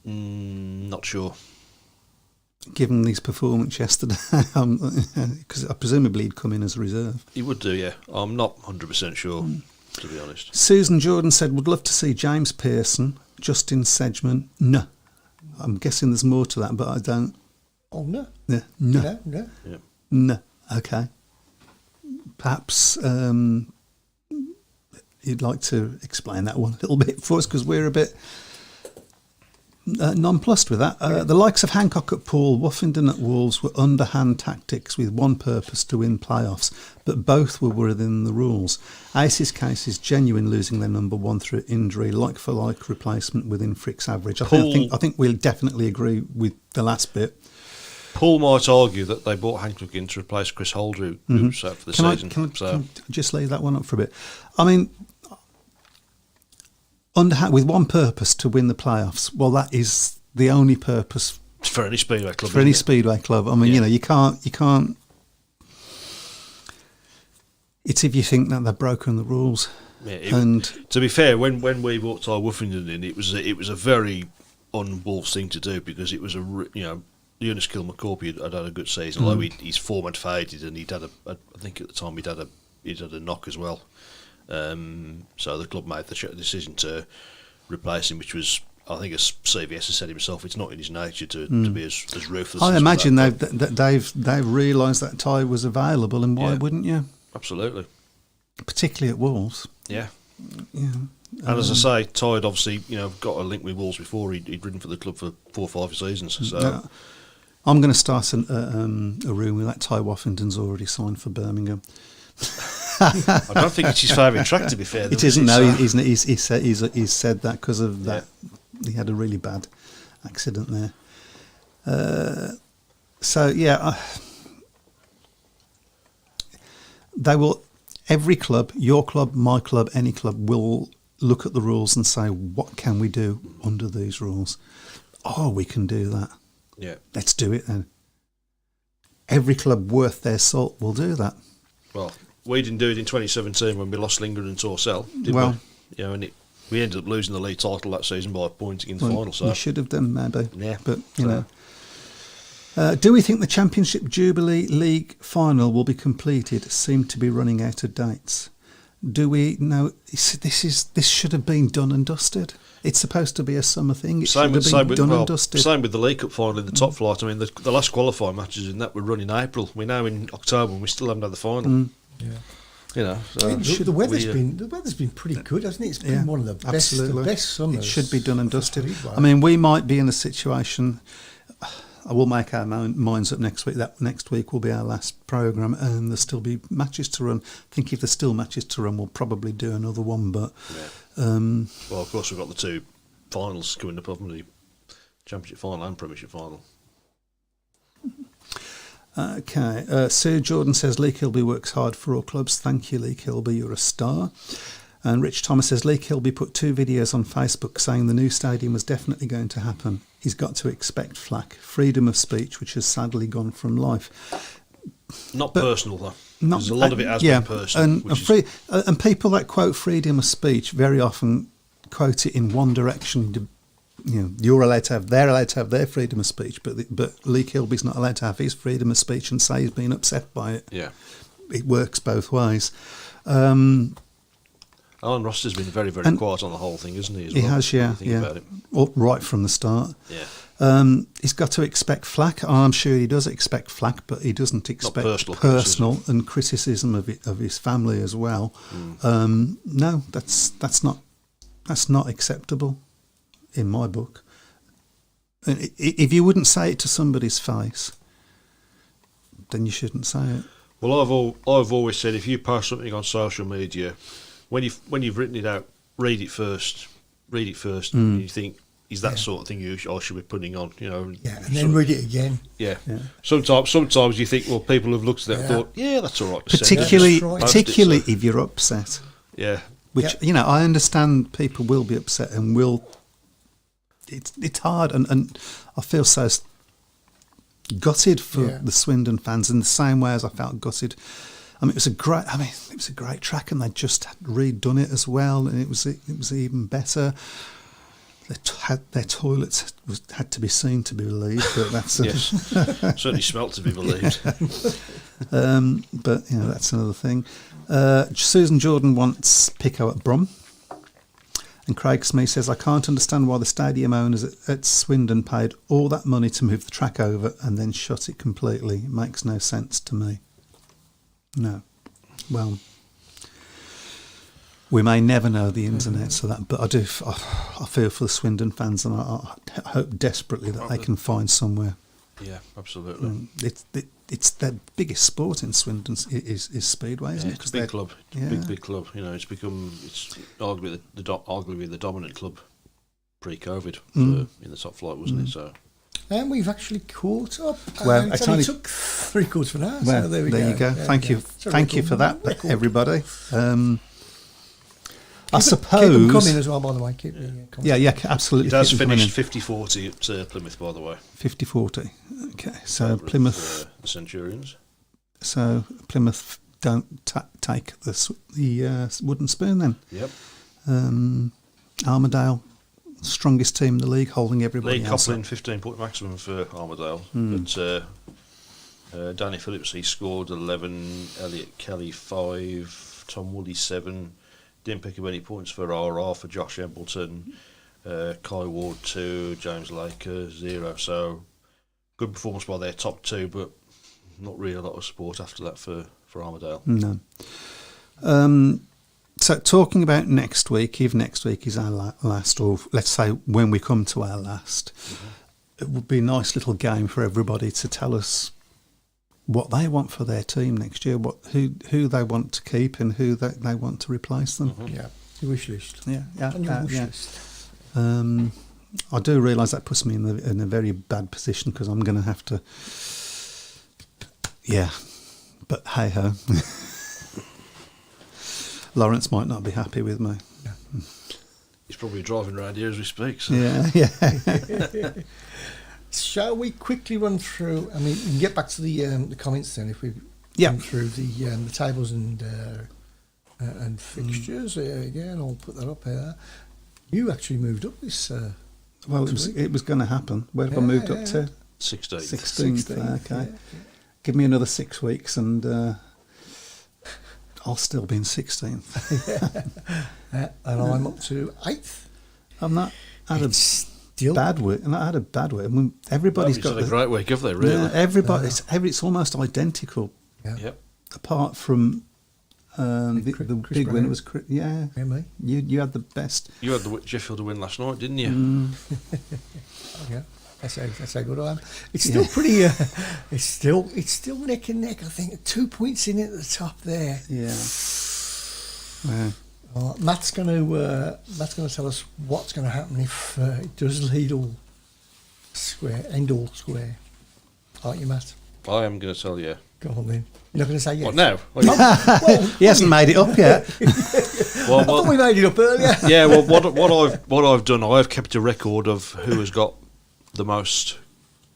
Not sure. Given his performance yesterday, because presumably he'd come in as a reserve. He would do, yeah. I'm not 100% sure, to be honest. Susan Jordan said, would love to see James Pearson, Justin Sedgman. No. I'm guessing there's more to that, but I don't. Oh, no. Yeah. No. No. Yeah. No. Okay. Perhaps you'd like to explain that one a little bit for us, because we're a bit nonplussed with that. The likes of Hancock at Poole, Woffington at Wolves were underhand tactics with one purpose, to win playoffs, but both were within the rules. Ace's case is genuine, losing their number 1 through injury, like-for-like replacement within Frick's average. I think we'll definitely agree with the last bit. Paul might argue that they bought Hancock in to replace Chris Holdrew, who's out for the season. Can I just leave that one up for a bit? I mean, underhand with one purpose, to win the playoffs. Well, that is the only purpose for any Speedway club. For any Speedway club. I mean, you can't. It's if you think that they've broken the rules. Yeah, and to be fair, when we brought Ty Woffington in, it was a very un-Wolves thing to do, because it was Eunice Kilmacorpy had had a good season, although his form had faded, and he'd had I think at the time he'd had a knock as well. So the club made the decision to replace him, which was, I think, as CVS has said himself, it's not in his nature to be as ruthless. I imagine they've realised that Ty was available, and why wouldn't you? Absolutely. Particularly at Wolves. Yeah. Yeah. And as I say, Ty had obviously got a link with Wolves before. He'd ridden for the club for 4 or 5 seasons. So I'm going to start a rumour that Ty Woffington's already signed for Birmingham. I don't think it's his favourite track, to be fair. It isn't. No, he's said that because of that. He had a really bad accident there. They will. Every club, your club, my club, any club, will look at the rules and say, what can we do under these rules? Oh, we can do that. Yeah. Let's do it then. Every club worth their salt will do that. Well, we didn't do it in 2017 when we lost Lingard and Torsell, did we? And we ended up losing the league title that season by a point in the final. So we should have done, maybe. Yeah. But, do we think the Championship Jubilee League final will be completed? Seem to be running out of dates. Do we know this should have been done and dusted? It's supposed to be a summer thing. It should have been done and dusted. Same with the League Cup final in the top flight. I mean, the last qualifying matches in that were run in April. We're now in October and we still haven't had the final. Yeah. You know, The weather's been pretty good, hasn't it? It's been one of the best summers. It should be done and dusted. Speedway. I mean, we might be in a situation. I will make our minds up next week. That next week will be our last programme, and there'll still be matches to run. I think if there's still matches to run, we'll probably do another one. But well, of course, we've got the two finals coming up, haven't we? Championship final and Premiership final. Okay. Sir Jordan says Lee Kilby works hard for all clubs. Thank you, Lee Kilby. You're a star. And Rich Thomas says Lee Kilby put 2 videos on Facebook saying the new stadium was definitely going to happen. He's got to expect flack. Freedom of speech, which has sadly gone from life. Not personal, though. Because a lot of it has been personal. And people that quote freedom of speech very often quote it in one direction. You know, they're allowed to have their freedom of speech, but Lee Kilby's not allowed to have his freedom of speech and say he's been upset by it. Yeah, it works both ways. Alan Ross has been very, very quiet on the whole thing, isn't he? He has, yeah. About it. Right from the start. Yeah. He's got to expect flack. I'm sure he does expect flack, but he doesn't expect personal and criticism of his family as well. No, that's not acceptable in my book. And if you wouldn't say it to somebody's face, then you shouldn't say it. Well, I've always said if you post something on social media, when you've written it out, read it first, and you think, is that sort of thing I should be putting on? You know, and then read it again. Yeah. Sometimes you think, well, people have looked at that and thought, yeah, that's all right. Particularly if you're upset. Yeah. Which I understand people will be upset and will. It's hard, and I feel so gutted for the Swindon fans in the same way as I felt gutted. I mean, it was a great track, and they just had redone it as well, and it was even better. Their toilets had to be seen to be believed, but that's certainly smelt to be believed. But that's another thing. Susan Jordan wants Pico at Brum. And Craig Smith says, I can't understand why the stadium owners at Swindon paid all that money to move the track over and then shut it completely. It makes no sense to me. No. Well, we may never know the ins and outs of that, but I feel for the Swindon fans, and I hope desperately that they can find somewhere. Yeah, absolutely. It's their biggest sport in Swindon is Speedway, isn't it? It's a big club. Big club. You know, it's arguably the dominant club pre-COVID in the top flight, wasn't it? So. And we've actually caught up. Well, it only took 3/4 of an hour. Well, so there you go. Thank you for that, everybody. I suppose. Keep them coming as well, by the way. Yeah, absolutely. It has finished 50-40 at Plymouth, by the way. 50-40. Okay, so Plymouth. The Centurions. So Plymouth don't take the wooden spoon then. Yep. Armadale, strongest team in the league, holding everybody Lee else. Coplin, 15-point maximum for Armadale. But Danny Phillips, he scored 11. Elliot Kelly, 5. Tom Woody, 7. Didn't pick up any points for RR, for Josh Embleton. Kai Ward, 2. James Laker, 0. So good performance by their top 2, but not really a lot of support after that for Armadale. No. So talking about next week, if next week is our last, or let's say when we come to our last, it would be a nice little game for everybody to tell us what they want for their team next year, who they want to keep and who they want to replace them. Yeah, your wish list. Yeah. Wish list. I do realise that puts me in a very bad position because I'm going to have to. Yeah, but hey ho. Lawrence might not be happy with me. No. He's probably driving around here as we speak. So. Yeah. Shall we quickly run through? I mean, we can get back to the comments then if we run through the tables and fixtures again. I'll put that up here. You actually moved up this. Well, it was going to happen. Where have I moved up to? 16th. 16th. Okay. Yeah. Give me another 6 weeks and I'll still be in 16th. And I'm up to 8th. I'm not had It's still a bad week, and I had a bad week. I mean, everybody's Nobody's got had a great week, have they? Really? Yeah, everybody. It's almost identical, Yeah. Yep. apart from the Chris big Brown. win. It was yeah. Yeah, me. You had the best. You had the Sheffield to win last night, didn't you? Oh, yeah. That's how good I am. It's still pretty. It's still neck and neck. I think 2 points in at the top there. Yeah. Yeah. Matt's going to tell us what's going to happen if it does lead all square, end all square. Aren't you, Matt? I am going to tell you. Go on then. You're not going to say yes. What now? Well, He hasn't made it up yet. I thought we made it up earlier. Yeah. Well, what I've done, I've kept a record of who has got the most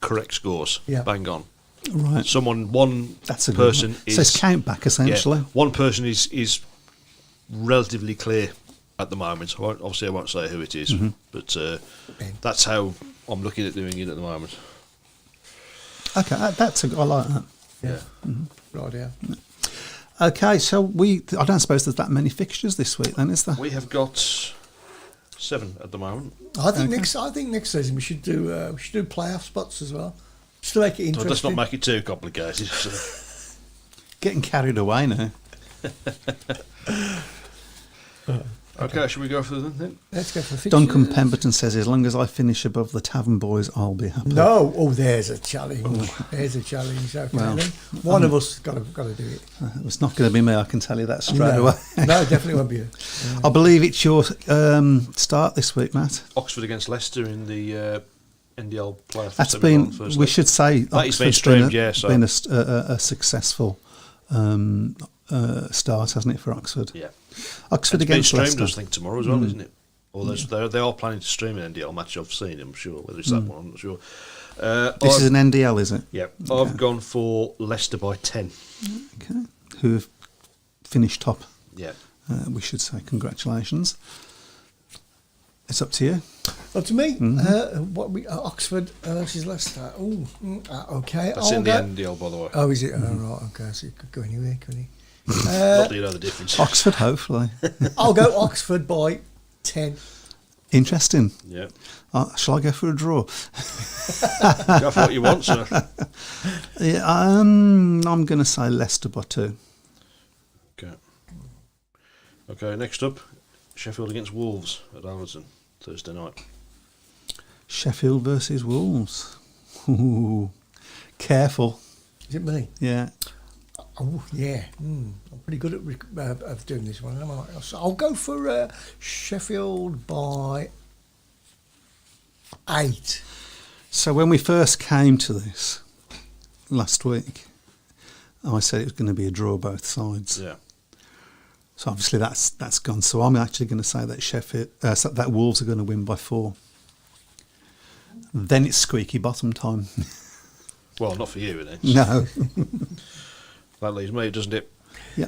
correct scores. Yeah. Bang on. Right. One That's a good person one. is So it's count back essentially. Yeah, one person is relatively clear at the moment. Obviously, I won't say who it is, Mm-hmm. but that's how I'm looking at doing it at the moment. Okay, I like that. Yeah. Right, yeah. Okay, so I don't suppose there's that many fixtures this week then, is there? We have got 7 at the moment. I think next season we should do playoff spots as well, just to make it But interesting. let's not make it too complicated. Getting carried away now. Okay, should we go for the thing? Let's go for fixtures. Duncan Pemberton says, as long as I finish above the Tavern Boys, I'll be happy. No, there's a challenge. There's a challenge. Okay, Well, then. One of us got to do it. It's not going to be me, I can tell you that straight no, away. no, definitely won't be you. I believe it's your start this week, Matt. Oxford against Leicester in the NDL playoff. That's been, we should say, That has been Oxford's streamed, yeah, so- been a successful start, hasn't it, for Oxford? Yeah. Oxford It's been against streamed, Leicester. I think, tomorrow as well, isn't it? Or they are planning to stream an NDL match. I've seen, I'm sure. Whether it's that one, I'm not sure. This is an NDL, is it? Yeah. I've gone for Leicester by 10. Okay. Who have finished top. Yeah. We should say congratulations. It's up to you. Up to me. Oxford versus Leicester. Okay. That's I'll in go. the NDL, by the way. Oh, is it? Oh, right. Okay, so it could go anywhere, couldn't he? Not that you know the difference. Oxford, hopefully. I'll go Oxford by 10. Interesting. Yeah. Shall I go for a draw? Go for what you want, sir. Yeah, I'm going to say Leicester by 2. Okay, next up, Sheffield against Wolves at Arlington, Thursday night. Sheffield versus Wolves. Ooh, careful. Is it me? Yeah. Oh, yeah. I'm pretty good at doing this one. So I'll go for Sheffield by 8. So when we first came to this last week, I said it was going to be a draw both sides. Yeah. So obviously that's gone. So I'm actually going to say that that Wolves are going to win by 4. Then it's squeaky bottom time. Well, not for you, innit? No. That leaves me, doesn't it? Yeah.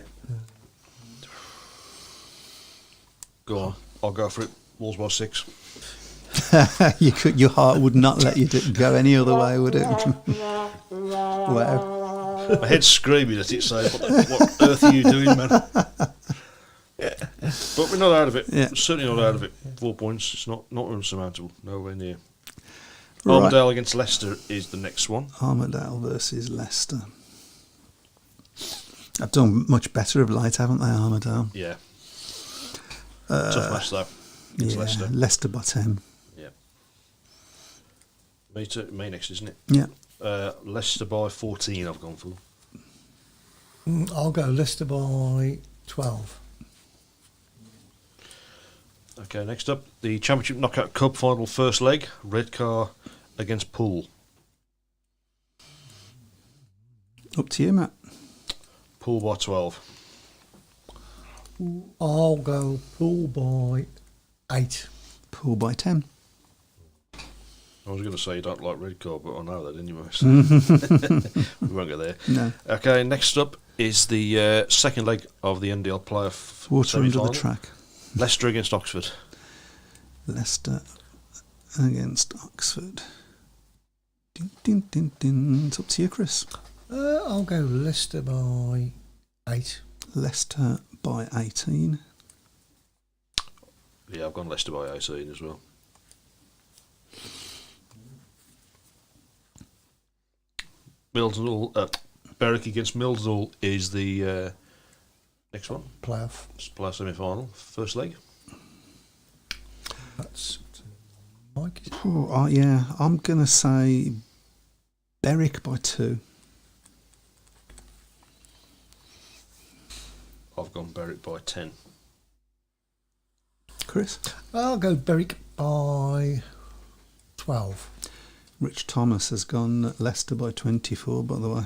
Go on. I'll go for it. Wolves by 6. Your heart would not let you go any other way, would it? Wow. My head's screaming at it, saying, what earth are you doing, man? But we're not out of it. Yeah. Certainly not out of it. 4 points. It's not unsurmountable. Nowhere near. Right. Armadale against Leicester is the next one. Armadale versus Leicester. I've done much better of late, haven't they, Armadale? Yeah. Tough match, though. Against Leicester. Leicester by 10. Yeah. Me next, isn't it? Yeah. Leicester by 14 I've gone for. I'll go Leicester by 12. Okay, next up, the Championship Knockout Cup final first leg, Redcar against Poole. Up to you, Matt. Poole by 12. I'll go Poole by 8. Pool by 10. I was going to say you don't like Redcar, but I know that anyway. So we won't go there. No. Okay, next up is the second leg of the NDL playoff. Water under the semi-final. track. Leicester against Oxford. Leicester against Oxford. Din, din, din, din. It's up to you, Chris. I'll go Leicester by 8. Leicester by 18. Yeah, I've gone Leicester by 18 as well. Berwick against Millsall is the next one. Playoff. Playoff semi-final, first leg. That's Mike. Yeah, I'm going to say Berwick by 2. I've gone Berwick by 10. Chris? I'll go Berwick by 12. Rich Thomas has gone Leicester by 24, by the way.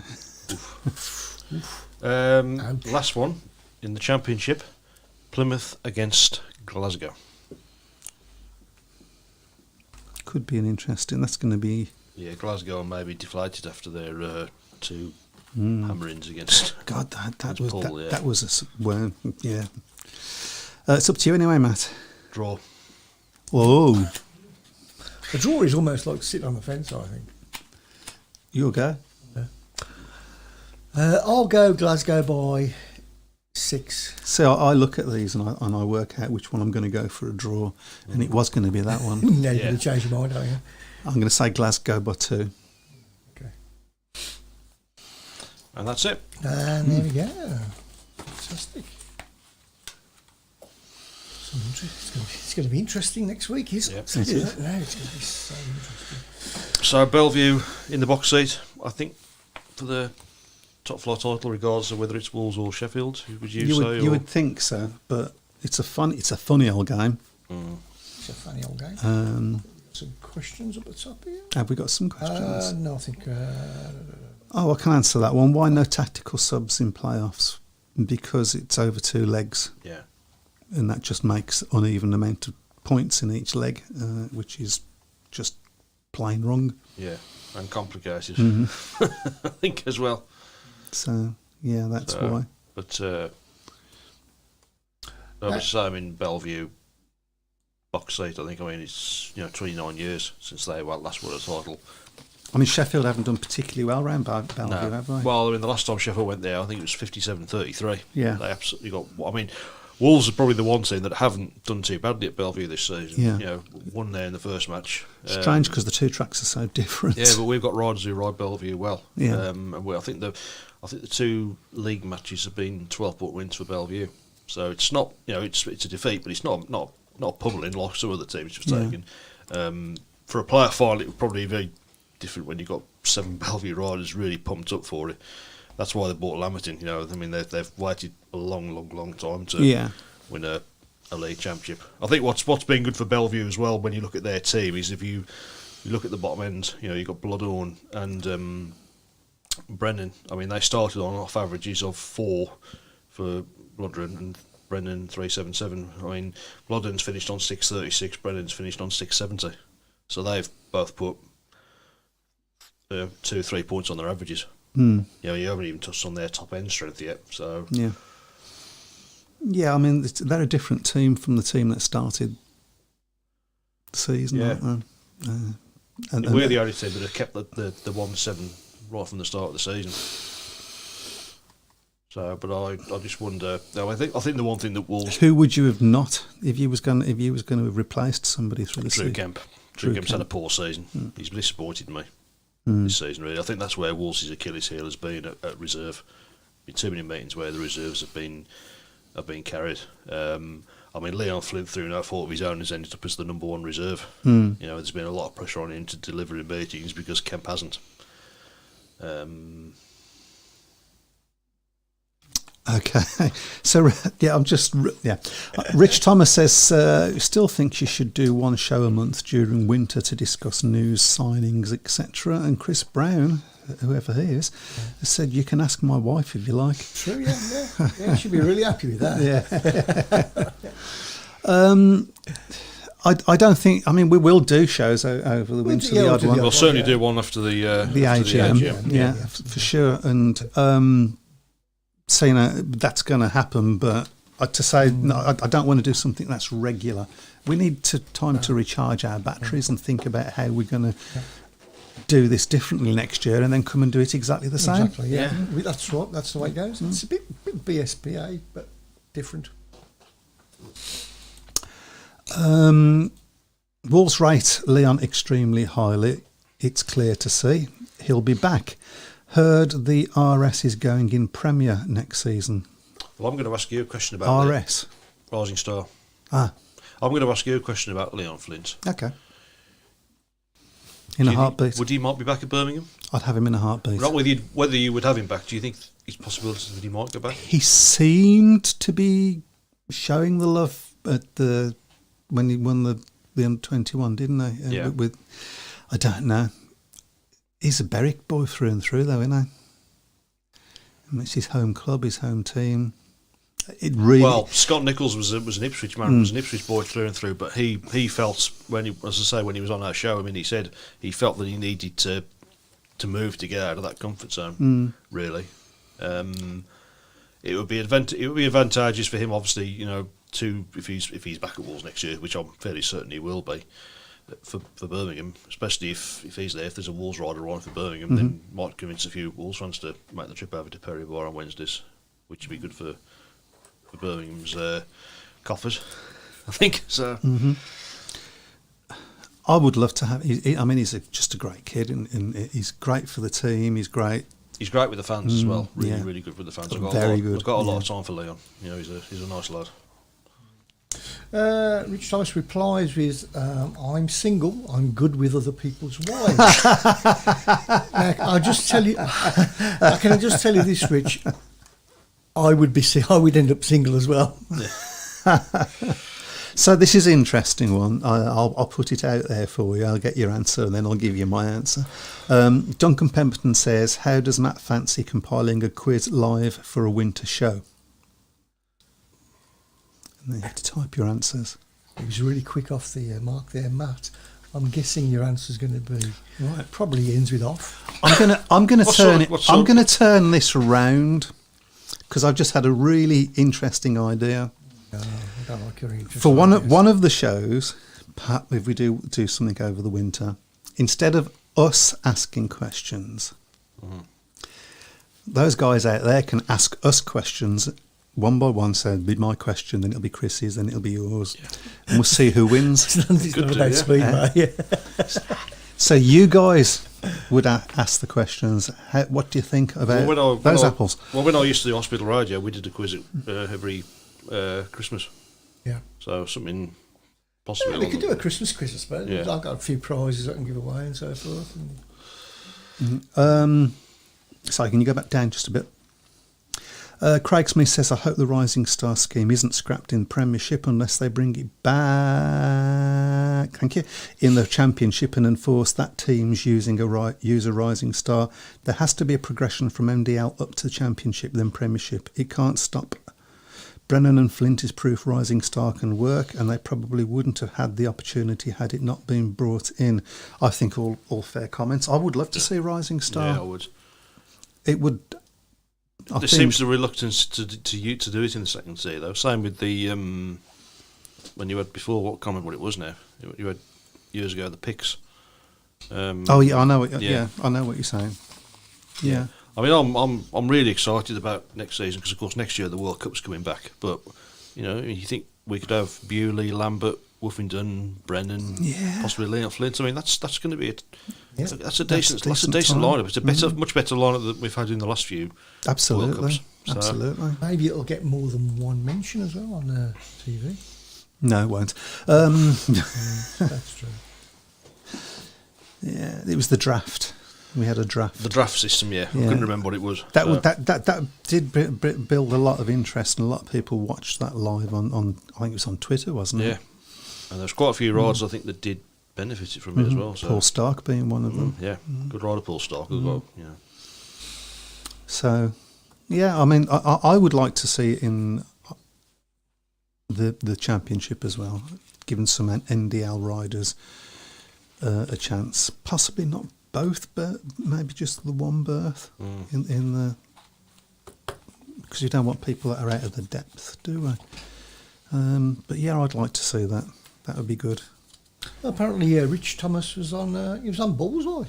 Last one in the Championship, Plymouth against Glasgow. Could be an interesting. That's going to be. Yeah, Glasgow may be deflated after their 2 hammerings against. God, that was Paul, that was well, yeah. It's up to you anyway, Matt. Draw. Whoa, The draw is almost like sitting on the fence, I think. you'll go. I'll go Glasgow by 6. So I look at these and I work out which one I'm going to go for a draw, and it was going to be that one. Now you're Yeah. going to change your mind, aren't you? I'm going to say Glasgow by 2. Okay. And that's it. And there we go. Fantastic. It's going to be interesting next week, isn't Yep. it? No, it's going to be so interesting. So Bellevue in the box seat, I think, for the top flight title, regardless of whether it's Wolves or Sheffield. Would you say? You would think so, but it's a funny old game. It's a funny old game. Some questions up the top here? Have we got some questions? No, I think... I can answer that one. Why no tactical subs in playoffs? Because it's over 2 legs, Yeah. and that just makes uneven amount of points in each leg, which is just plain wrong. Yeah. And complicated, Mm-hmm. I think, as well. So yeah, that's why. But I would say, I mean, Bellevue box seat. I think. I mean, it's 29 years since they last won a title. I mean, Sheffield haven't done particularly well around Bellevue, have they? Well, I mean, the last time Sheffield went there, I think it was 57-33. Yeah. They absolutely got. I mean, Wolves are probably the one team that haven't done too badly at Bellevue this season. Yeah. Won there in the first match. Strange because the 2 tracks are so different. Yeah, but we've got riders who ride Bellevue well. Yeah. And I think the 2 league matches have been 12-point wins for Bellevue. So it's not, it's a defeat, but it's not a pummeling like some other teams have taken. For a playoff final, it would probably be very different when you've got 7 Bellevue riders really pumped up for it. That's why they bought Lamberton. I mean, they've waited a long time to win a league championship. I think what's been good for Bellevue as well, when you look at their team, is if you look at the bottom end, you've got Bloodhorn and Brennan. I mean, they started on off averages of 4 for Bloodhorn and Brennan 377. I mean, Bloodhorn's finished on 636, Brennan's finished on 670. So they've both put 2-3 points on their averages. You haven't even touched on their top end strength yet. So yeah. I mean, they're a different team from the team that started the season. Aren't they? And we're the only team that have kept the 1-7 right from the start of the season. So, but I just wonder. I think the one thing that Wolves. Who would you have not if you was going to have replaced somebody through the season? Drew Kemp's had a poor season. He's disappointed me this season. Really, I think that's where Wolves' Achilles heel has been at reserve. Been too many meetings where the reserves have been carried. I mean, Leon Flint, through no fault of his own, has ended up as the number 1 reserve. There's been a lot of pressure on him to deliver in meetings because Kemp hasn't. Okay, so Rich Thomas says still thinks you should do 1 show a month during winter to discuss news, signings, etc. And Chris Brown, whoever he is, has said you can ask my wife if you like. True, yeah. She'll be really happy with that. I don't think. I mean, we will do shows over the winter. we'll do the We'll certainly do one after the AGM. Yeah, for sure. And so that's going to happen. But to say no, I don't want to do something that's regular. We need time to recharge our batteries and think about how we're going to do this differently next year and then come and do it exactly the same. Exactly, yeah. That's right, that's the way it goes. It's a bit BSPA, but different. Wolves rate Leon extremely highly. It's clear to see. He'll be back. Heard the RS is going in Premier next season. Well, I'm going to ask you a question about RS. Rising Star. Ah, I'm going to ask you a question about Leon Flint. okay. In a heartbeat. Would he might be back at Birmingham? I'd have him in a heartbeat. Right, whether you would have him back, do you think it's possibility that he might go back? He seemed to be showing the love at when he won the under-21, didn't he? Yeah. With I don't know. He's a Berwick boy through and through, though, isn't he? I mean, it's his home club, his home team. It really. Well, Scott Nichols was an Ipswich man, was an Ipswich boy through and through. But he felt when he was on our show, I mean, he said he felt that he needed to move to get out of that comfort zone. Really, it would be advantageous for him, obviously. You know, if he's back at Wolves next year, which I'm fairly certain he will be. For Birmingham, especially if he's there, if there's a Wolves rider on for Birmingham, then might convince a few Wolves fans to make the trip over to Perry Bar on Wednesdays, which would be good for Birmingham's coffers, I think. So, I would love to have. I mean, he's just a great kid, and he's great for the team. He's great. He's great with the fans as well. Really good with the fans. I've got a lot of time for Leon. You know, he's a nice lad. Rich Thomas replies with, I'm single, I'm good with other people's wives. Now, I'll just tell you, can I just tell you this, Rich? I would end up single as well. So this is an interesting one. I'll put it out there for you. I'll get your answer and then I'll give you my answer. Duncan Pemberton says, how does Matt fancy compiling a quiz live for a winter show? And then you have to type your answers. It was really quick off the mark there, Matt. I'm guessing your answer's going to be right. Probably ends with off. I'm going to turn this around because I've just had a really interesting idea. I don't like your interest. For one of the shows, perhaps if we do something over the winter, instead of us asking questions, those guys out there can ask us questions. One by one, so it'll be my question, then it'll be Chris's, then it'll be yours, and we'll see who wins. It's not about Speedway. So you guys would ask the questions. What do you think about those apples? Well, when I used to do hospital radio, we did a quiz every Christmas. Yeah. So something possibly. Yeah, we could do a Christmas quiz, I suppose. Yeah. I've got a few prizes I can give away and so forth. Sorry, can you go back down just a bit? Craig Smith says, I hope the Rising Star scheme isn't scrapped in Premiership unless they bring it back, thank you, in the Championship and enforce that teams use a Rising Star. There has to be a progression from MDL up to Championship, then Premiership. It can't stop. Brennan and Flint is proof Rising Star can work, and they probably wouldn't have had the opportunity had it not been brought in. I think all fair comments. I would love to see Rising Star. Yeah, I would. It would... There seems the reluctance to do it in the second tier, though. Same with the when you had before. What comment? What it was now? You had years ago the picks. I know. I know what you're saying. Yeah. I mean, I'm really excited about next season because, of course, next year the World Cup's coming back. But you know, you think we could have Bewley, Lambert, Woofington, Brennan, possibly Leon Flint. I mean, that's going to be that's a decent lineup. It's a much better lineup than we've had in the last few World Cups. So Absolutely. Maybe it'll get more than one mention as well on TV. No, it won't. That's true. Yeah, it was the draft. We had a draft. The draft system, I couldn't remember what it was. That did build a lot of interest, and a lot of people watched that live on I think it was on Twitter, wasn't it? Yeah, and there's quite a few riders I think that did benefit from it as well. So. Paul Stark being one of them. Good rider Paul Stark as well. Yeah. So, I mean, I would like to see it in the Championship as well, giving some NDL riders a chance. Possibly not both, but maybe just the one berth in the, because you don't want people that are out of the depth, do we? But I'd like to see that. That would be good. Apparently, Rich Thomas was on. He was on Bullseye.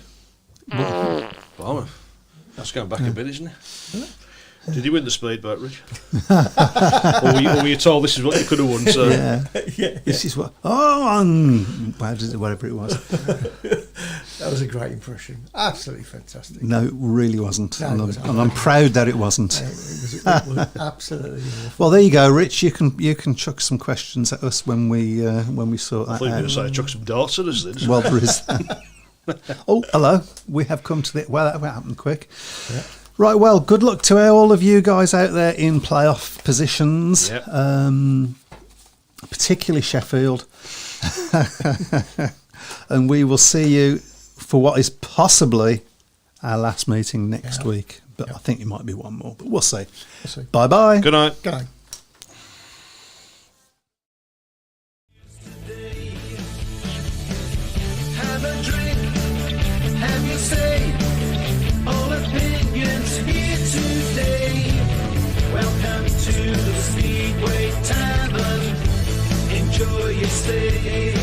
Blimey. That's going back a bit, isn't it? Did you win the speedboat, Rich? or were you told this is what you could have won? So Yeah. This is what. Whatever it was. That was a great impression. Absolutely fantastic. No, it really wasn't. No, and, it wasn't. I'm proud that it wasn't. It was absolutely awful. Well, there you go, Rich. You can chuck some questions at us when we sort I that thought you were out. going to say chuck some darts at us then. Well, there is. Oh, hello. We have come to the. Well, that happened quick. Yeah. Right. Well, good luck to all of you guys out there in playoff positions. Yep. Particularly Sheffield. And we will see you for what is possibly our last meeting next week. But I think it might be one more. But we'll see. Bye bye. Good night. Good night. Have a drink, have your say. All opinions here today. Welcome to the Speedway Tavern. Enjoy your stay.